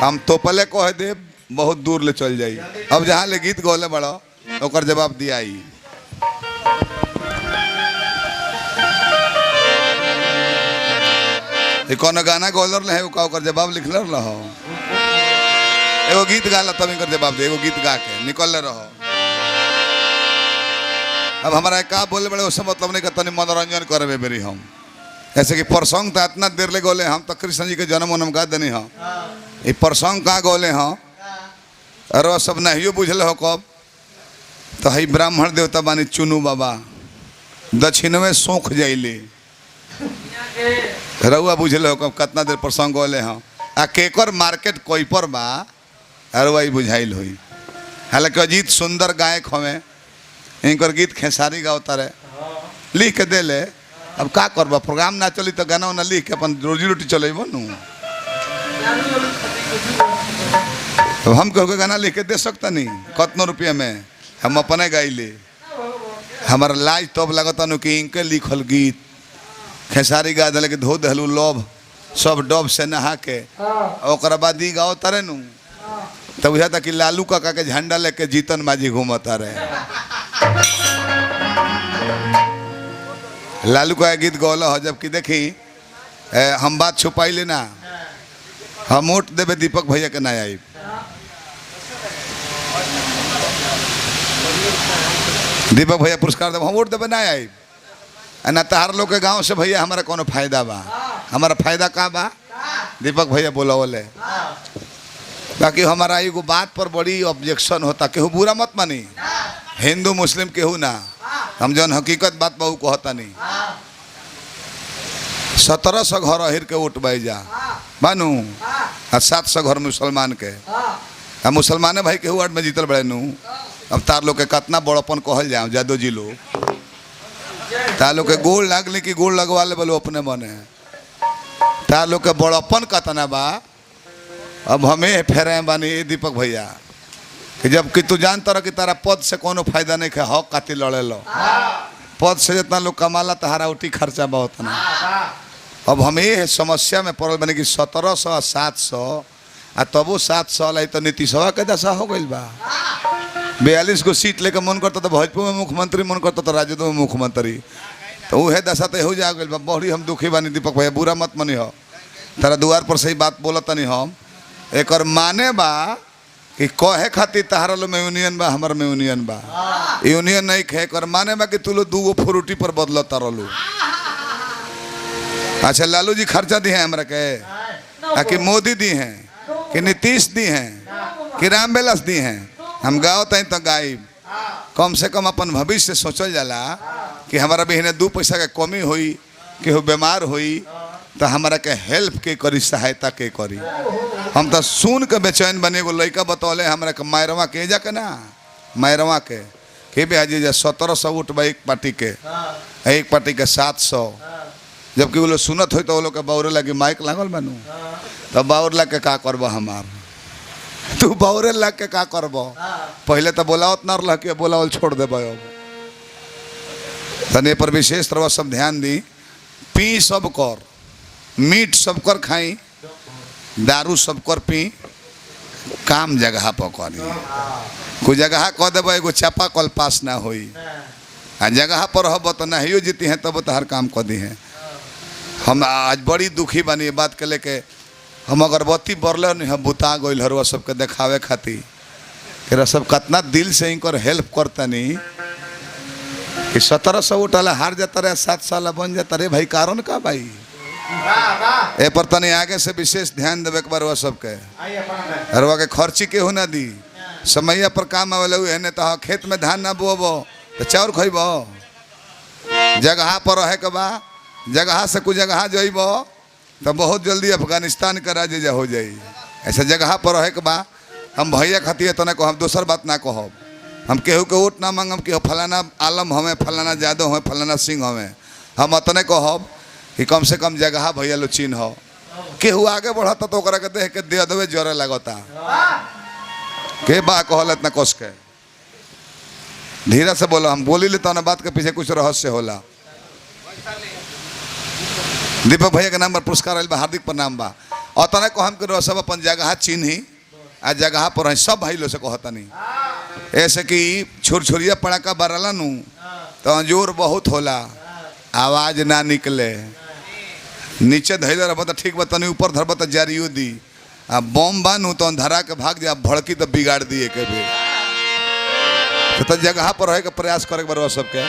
हम तो पहले कह दे बहुत दूर ले चल जाई। अब जहाँ ले गीत गौले बड़ा ओकर जवाब दिया आई। कौन गाना गौलर रहे ओकर जवाब लिखल रहो। एगो गीत गाला तब इनकर जवाब दे। एगो गीत गा के निकल रहो। अब हमारा का बोले बड़े उससे मतलब नहीं करता, मनोरंजन करे बेरी हम ऐसे कि प्रसंग तो इतना देर ले गोले हम तो कृष्ण जी के जन्म उन्म गा देनी हम। ये प्रसंग कहाँ गोले हम अरे सब नहीं बुझल हो कब तो हई ब्राह्मण देवता बानी चुनू बाबा दक्षिण में सोख जाइले रउआ बुझल हो कब कितना देर प्रसंग गोले हम आ केकर मार्केट कोई पर बा अरुआ बुझाइल हुई। हालांकि अजीत सुंदर गायक हमें इनकर गीत खेसारी गावता रहे लिख के दे ले। अब का करबा प्रोग्राम ना चली तो गाना उना लिख के अपन रोजी रोटी चलेबो नू। तो हम कहो गाना लिख के दे सकता नहीं कितनों रुपया में हम अपने गाइले। हमारा लाज तब लगता नु कि इनके लिखल गीत खेसारी गा दिले कि धो दहलू लोभ सब डब से नहा के और बाद ही गाओ तारे नू तब बुझाता कि लालू काका के झंडा लेके जीतन माजी घूमता रहे। लालू का गीत गौला हो जबकि देखी हम बात छुपाई लेना हम वोट देवे दीपक भैया के ना आई। दीपक भैया पुरस्कार देव हम वोट देवे ना आई ना तहार लोग के गांव से भैया हमारा कोनो फायदा बा। हमारा फायदा का बा दीपक भैया बोला बोले बाकी हमारा एगो बात पर बड़ी ऑब्जेक्शन होता केहू बुरा मत मानी हिंदू मुस्लिम केहू ना हम जौन हकीकत बात बहु कहता नहीं 1700 घर अहिर के वोट बाई जा बानू आ 700 घर मुसलमान के आ मुसलमाने भाई केहू वार्ड में जीतल बड़े नू। अब तार लोग के कितना बड़पन कहल जाओ जादव जी लोग तार लोग के गोल लागले कि गोल लगवा ले बोलो अपने मने तार लोग के बड़पन कतना बा। अब हमें फेरे बानी दीपक भैया कि जब कि तू जानता रह कि तारा पद से कोनो फायदा नहीं है हक काती लड़े लो पद से जितना लोग कमाला तहारा उठी खर्चा बहुत ना। अब हम ये समस्या में पड़ल बने कि 1700 700 आ तबो 700 लाई तो नीतीशवा के दशा हो गई बा। 42 को सीट लेकर मन करता तो भोजपुर में मुख्यमंत्री मन करता तो राजद में मुख्यमंत्री तो वह दशा तो हो जा गई बा। बड़ी हम दुखी बानी दीपक भैया बुरा मत मनी हो तारा द्वार पर सही बात बोलत नहीं हम एक माने बा कि कहे खातिर तहारा लो में यूनियन बा हमार में यूनियन बा यूनियन नहीं खे कर माने बा कि तू लो दूगो फ्रूटी पर बदल तारलू। अच्छा लालू जी खर्चा दी है हमरा के कि मोदी दी हैं कि नीतीश दी हैं कि राम विलास दी हैं हम गाओ तई तो गायब कम से कम अपन भविष्य सोचल जाला कि हमारा बहने 2 पैसा के कमी हुई कि बीमार हुई तो हमारा के हेल्प के करी सहायता के करी। हम तो सुन के बेचैन बने एगो लड़का बतौले हमरा के मायरवा के जा के ना मायरवा के भाजी 1700 वोट बा एक पार्टी के 700 जबकि वो लोग सुनत हो तो वो लोग के बाउरे लगे माइक लागल बनू तो बाउर ला के का करब हमार तू बाउरे ला के का करब पहले तो बोलावत ना रह के बोलावल छोड़ देब। तने पर विशेष तरह सब ध्यान दी पी सब कर मीट सब कर खाई दारू सब कर पी काम जगह पर करी कोई जगह कह देव एगो चापा कल पास ना होई आ जगह पर हब तो नहीं जीती हैं तब तो हर काम कर दी हैं। हम आज बड़ी दुखी बनी बात के लेके हम अगरबत्ती बरल नहीं हम बुता गई हरुआ सबके देखावे खातिर सब कितना दिल से इनकर हेल्प करता नहीं कि 1700 वोट वाला हार जाता रहे 7 साल बन जाता रहे भाई कारण का भाई ए पर तनी आगे से विशेष ध्यान देवे के बार सबके हरुआ के खर्ची केहू ना दी समैया पर काम आवे ने तो खेत में धान ना बोबो तो चाउर खइब जगह पर रहे के बा जगह से कुछ जगह जइब तो बहुत जल्दी अफगानिस्तान का राज्य हो जाई। ऐसे जगह पर रहे के बा हम भैया खातिर तो ना कहब दोसर बात ना कहब हम केहू के वोट ना मांगब कि फलाना आलम हमें फलाना यादव हमें फलाना सिंह हमें हम अतने कहब कि कम से कम जगह भैया लो चिन्ह हो केहू आगे बढ़ता तो ओकरा के देख के दे देवे जरे लगता के बा कहल इतना कस के धीरे से बोलो हम बोली लेता ना बात के पीछे कुछ रहस्य होला। दीपक भैया के नाम पर पुरस्कार आयल बा हार्दिक प्रणाम बा। अतने कहम के सब अपन जगह चिन्ही आ जगह पर है सब भाई लोग से कहतनी ऐसे कि छुरछुरिया पड़ाका बरला नु तो जोर बहुत होला आवाज ना निकले नीचे धैले रह तो ठीक बतनी ऊपर धरब तो जारियो दी आ बम बानू तो धरा के भाग जा भड़की तो बिगाड़ दिए के भी तो जगह पर रहे के प्रयास करे बरवा सबके।